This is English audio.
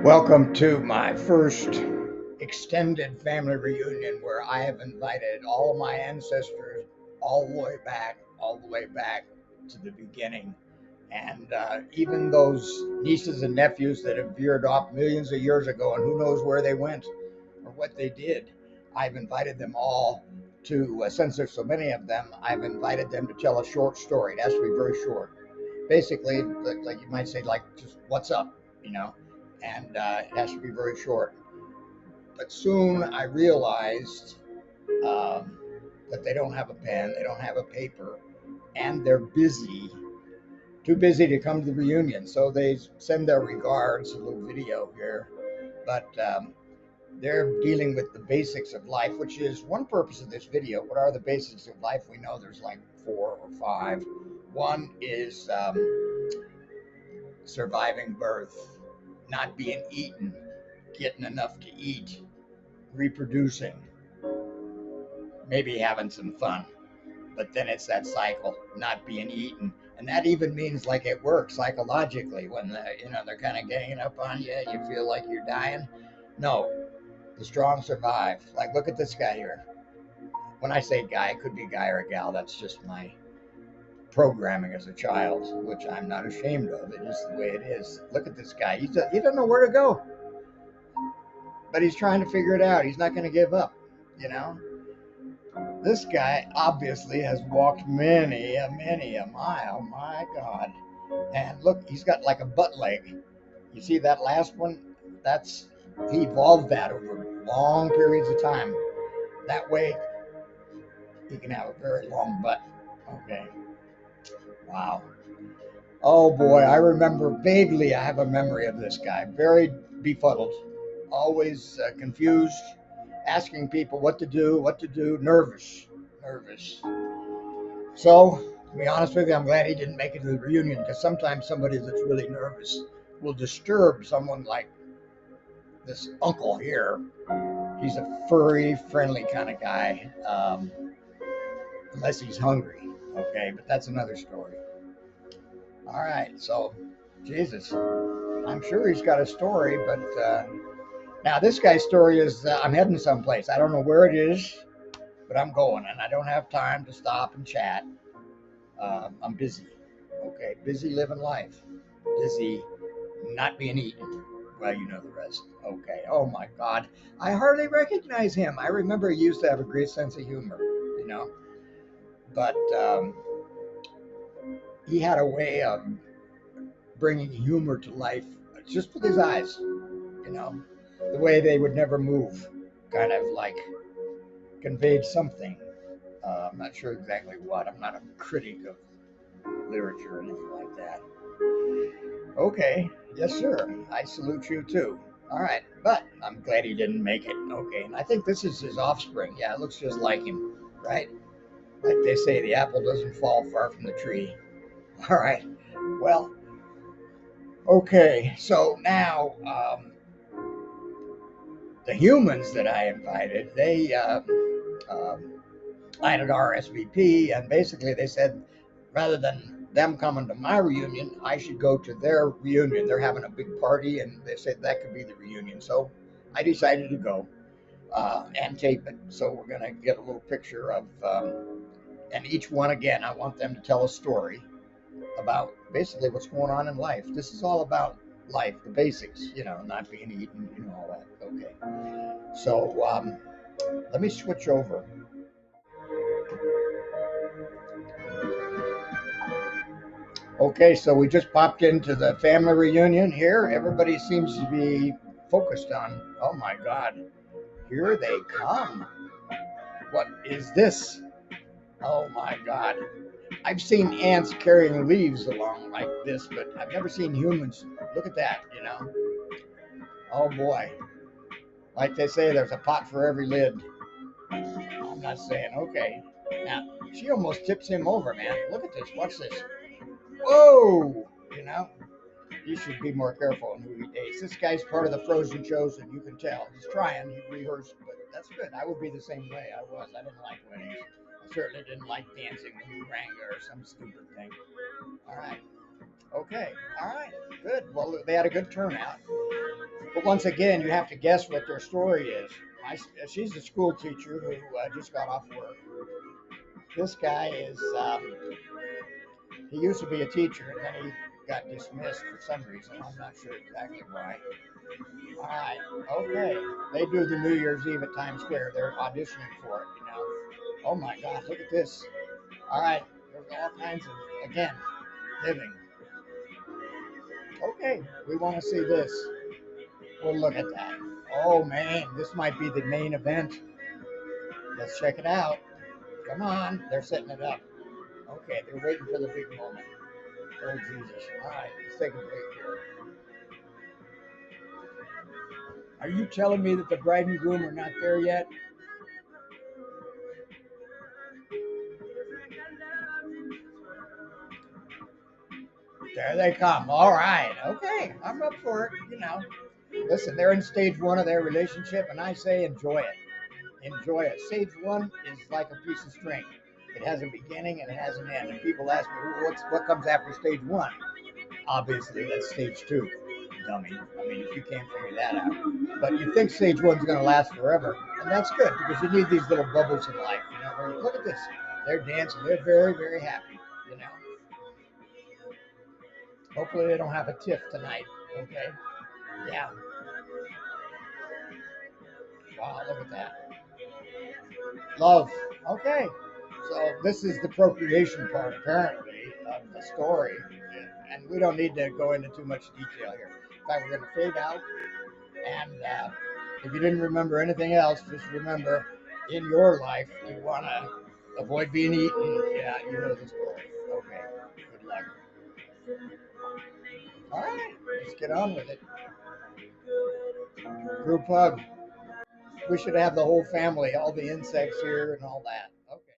Welcome to my first extended family reunion where I have invited all of my ancestors all the way back to the beginning. And even those nieces and nephews that have veered off millions of years ago and who knows where they went or what they did, I've invited them all to, since there's so many of them, I've invited them to tell a short story. It has to be very short. Basically, like you might say, like just what's up, you know, and it has to be very short. But soon I realized um, that they don't have a pen, they don't have a paper, and they're busy, too busy to come to the reunion. So they send their regards, a little video here, but they're dealing with the basics of life, which is one purpose of this video. What are the basics of life? We know there's like four or five. One is surviving birth, not being eaten, getting enough to eat, reproducing, maybe having some fun. But then it's that cycle, not being eaten. And that even means like it works psychologically when they're kind of ganging up on you, you feel like you're dying. No, the strong survive. Like look at this guy here. When I say guy, it could be a guy or a gal. That's just my programming as a child, which I'm not ashamed of. It's just the way it is. Look at this guy. He doesn't know where to go, but he's trying to figure it out. He's not going to give up. You know, this guy obviously has walked many a mile. My God. And look, he's got like a butt leg. You see that last one? That's he evolved that over long periods of time. That way, he can have a very long butt. Okay. Wow. Oh boy, I remember vaguely. I have a memory of this guy. Very befuddled, always confused, asking people what to do, nervous. So, to be honest with you, I'm glad he didn't make it to the reunion because sometimes somebody that's really nervous will disturb someone like this uncle here. He's a furry, friendly kind of guy, unless he's hungry. Okay, but that's another story. All right, so Jesus, I'm sure he's got a story, but now this guy's story is I'm heading someplace. I don't know where it is, but I'm going, and I don't have time to stop and chat. I'm busy. Okay, busy living life, busy not being eaten. Well, you know the rest. Okay. Oh my God, I hardly recognize him. I remember he used to have a great sense of humor, you know, but he had a way of bringing humor to life just with his eyes, you know, the way they would never move, kind of like conveyed something. I'm not sure exactly what. I'm not a critic of literature or anything like that. Okay, yes, sir. I salute you too. All right, but I'm glad he didn't make it. Okay, and I think this is his offspring. Yeah, it looks just like him, right? Like they say, the apple doesn't fall far from the tree. All right. Well, okay. So now the humans that I invited, they I had an RSVP, and basically they said rather than them coming to my reunion, I should go to their reunion. They're having a big party, and they said that could be the reunion. So I decided to go and tape it. So we're going to get a little picture of, and each one again, I want them to tell a story about basically what's going on in life. This is all about life, the basics, you know, not being eaten, you know, all that. Okay. So let me switch over. Okay, so we just popped into the family reunion here. Everybody seems to be focused on, oh my God, here they come. What is this? Oh my God. I've seen ants carrying leaves along like this, but I've never seen humans. Look at that, you know. Oh boy. Like they say, there's a pot for every lid. I'm not saying, okay. Now, she almost tips him over, man. Look at this. Watch this. Whoa! You know? You should be more careful in who he dates. This guy's part of the Frozen Chosen. You can tell. He's trying. He rehearsed, but that's good. I would be the same way. I was. I didn't like weddings. I certainly didn't like dancing with Ranga or some stupid thing. All right. Okay. All right. Good. Well, they had a good turnout. But once again, you have to guess what their story is. She's a school teacher who just got off work. This guy is, he used to be a teacher and then he got dismissed for some reason. I'm not sure exactly why. All right, okay. They do the New Year's Eve at Times Square. They're auditioning for it, you know. Oh my God, look at this. All right, there's all kinds of, again, living. Okay, we want to see this. We'll look at that. Oh man, this might be the main event. Let's check it out. Come on, they're setting it up. Okay, they're waiting for the big moment. Oh Jesus! All right, let's take a break here. Are you telling me that the bride and groom are not there yet? There they come. All right. Okay, I'm up for it. You know, listen, they're in stage one of their relationship, and I say enjoy it. Enjoy it. Stage one is like a piece of string. It has a beginning and it has an end. And people ask me, well, what comes after stage one? Obviously, that's stage two, dummy. I mean, if you can't figure that out. But you think stage one's going to last forever, and that's good because you need these little bubbles in life. You know, where look at this, they're dancing, they're very, very happy. You know, hopefully they don't have a tiff tonight. Okay, yeah. Wow, look at that. Love. Okay, so this is the procreation part apparently of the story, and we don't need to go into too much detail here. In fact, we're going to fade out. And if you didn't remember anything else, just remember in your life, you want to avoid being eaten. Yeah, you know the story. Okay, good luck. All right, let's get on with it. Group hug. We should have the whole family, all the insects here and all that. Okay.